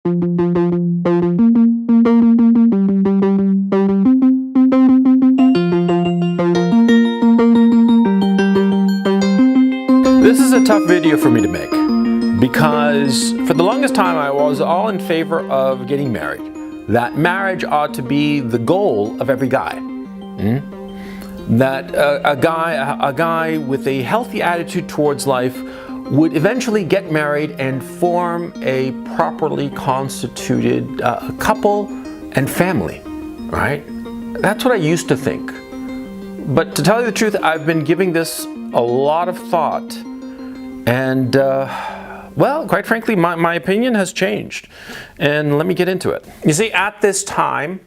This is a tough video for me to make because for the longest time I was all in favor of getting married. That marriage ought to be the goal of every guy. That a guy with a healthy attitude towards life would eventually get married and form a properly constituted couple and family, right? That's what I used to think. But to tell you the truth, I've been giving this a lot of thought, and well, quite frankly, my opinion has changed, and let me get into it. You see, at this time,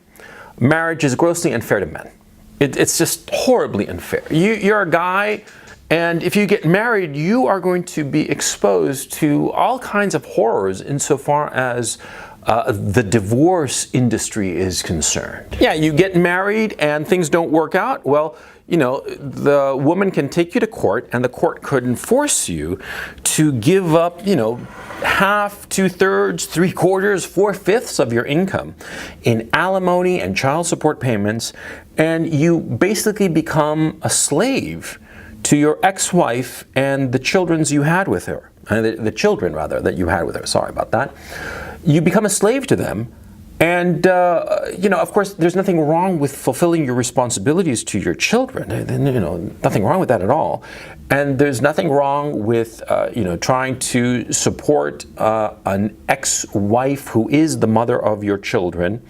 marriage is grossly unfair to men. It's just horribly unfair. You're a guy, and if you get married, you are going to be exposed to all kinds of horrors insofar as the divorce industry is concerned. Yeah, you get married and things don't work out. Well, you know, the woman can take you to court, and the court could enforce you to give up, you know, half, 2/3, 3/4, 4/5 of your income in alimony and child support payments, and you basically become a slave to your ex-wife and the children you had with her. The children, rather, that you had with her. Sorry about that. You become a slave to them. And, you know, of course, there's nothing wrong with fulfilling your responsibilities to your children. You know, nothing wrong with that at all. And there's nothing wrong with, you know, trying to support an ex-wife who is the mother of your children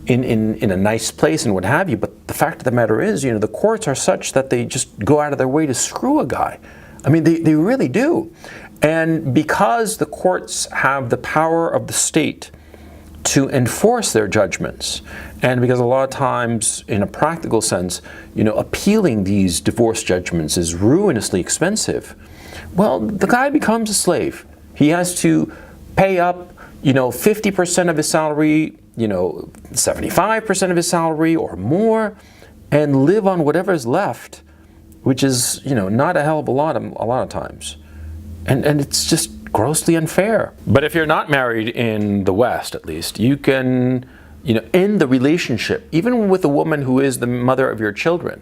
in a nice place and what have you. But the fact of the matter is, you know, the courts are such that they just go out of their way to screw a guy. I mean, they really do. And because the courts have the power of the state to enforce their judgments, and because a lot of times, in a practical sense, you know, appealing these divorce judgments is ruinously expensive, well, the guy becomes a slave. He has to pay up, you know, 50% of his salary, you know, 75% of his salary or more, and live on whatever is left, which is, you know, not a hell of a lot of times. And it's just grossly unfair. But if you're not married in the West, at least, you can, you know, end the relationship, even with a woman who is the mother of your children,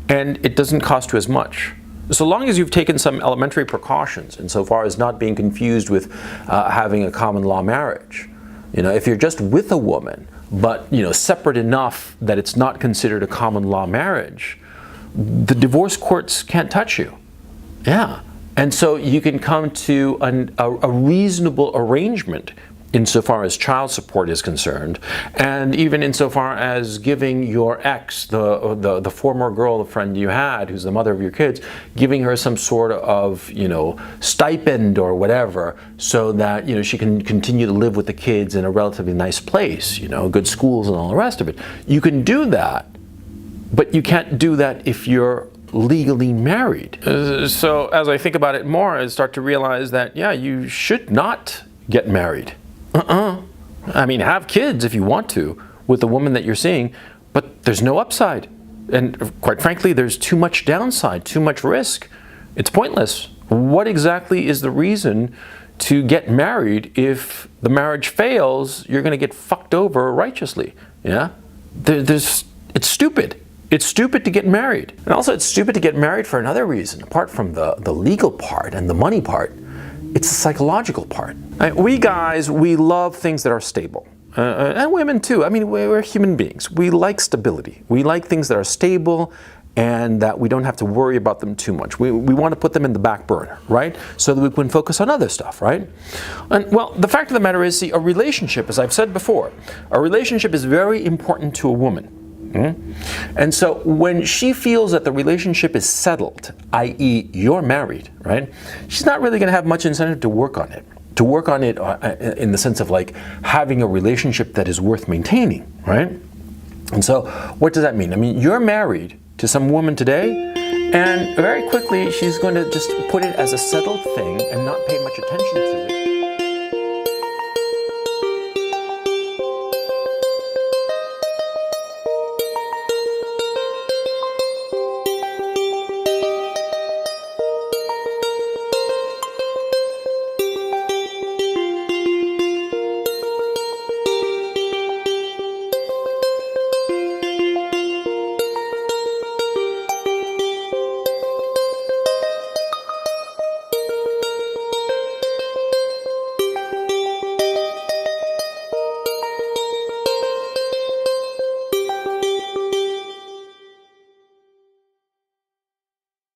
and it doesn't cost you as much. So long as you've taken some elementary precautions insofar as not being confused with having a common law marriage. You know, if you're just with a woman, but, you know, separate enough that it's not considered a common law marriage, the divorce courts can't touch you. Yeah. And so you can come to a reasonable arrangement insofar as child support is concerned, and even insofar as giving your ex, the former girlfriend you had, who's the mother of your kids, giving her some sort of, you know, stipend or whatever, so that, you know, she can continue to live with the kids in a relatively nice place, you know, good schools and all the rest of it. You can do that, but you can't do that if you're legally married. So as I think about it more, I start to realize that, yeah, you should not get married. I mean, have kids if you want to with the woman that you're seeing, but there's no upside. And quite frankly, there's too much downside, too much risk. It's pointless. What exactly is the reason to get married if the marriage fails? You're going to get fucked over righteously. Yeah? It's stupid. It's stupid to get married. And also it's stupid to get married for another reason, apart from the legal part and the money part. It's the psychological part. We guys, we love things that are stable. And women too. I mean, we're human beings. We like stability. We like things that are stable and that we don't have to worry about them too much. We want to put them in the back burner, right? So that we can focus on other stuff, right? And well, the fact of the matter is, see, a relationship, as I've said before, a relationship is very important to a woman. And so when she feels that the relationship is settled, i.e. you're married, right? She's not really going to have much incentive to work on it. To work on it in the sense of like having a relationship that is worth maintaining, right? And so what does that mean? I mean, you're married to some woman today, and very quickly she's going to just put it as a settled thing and not pay much attention to it.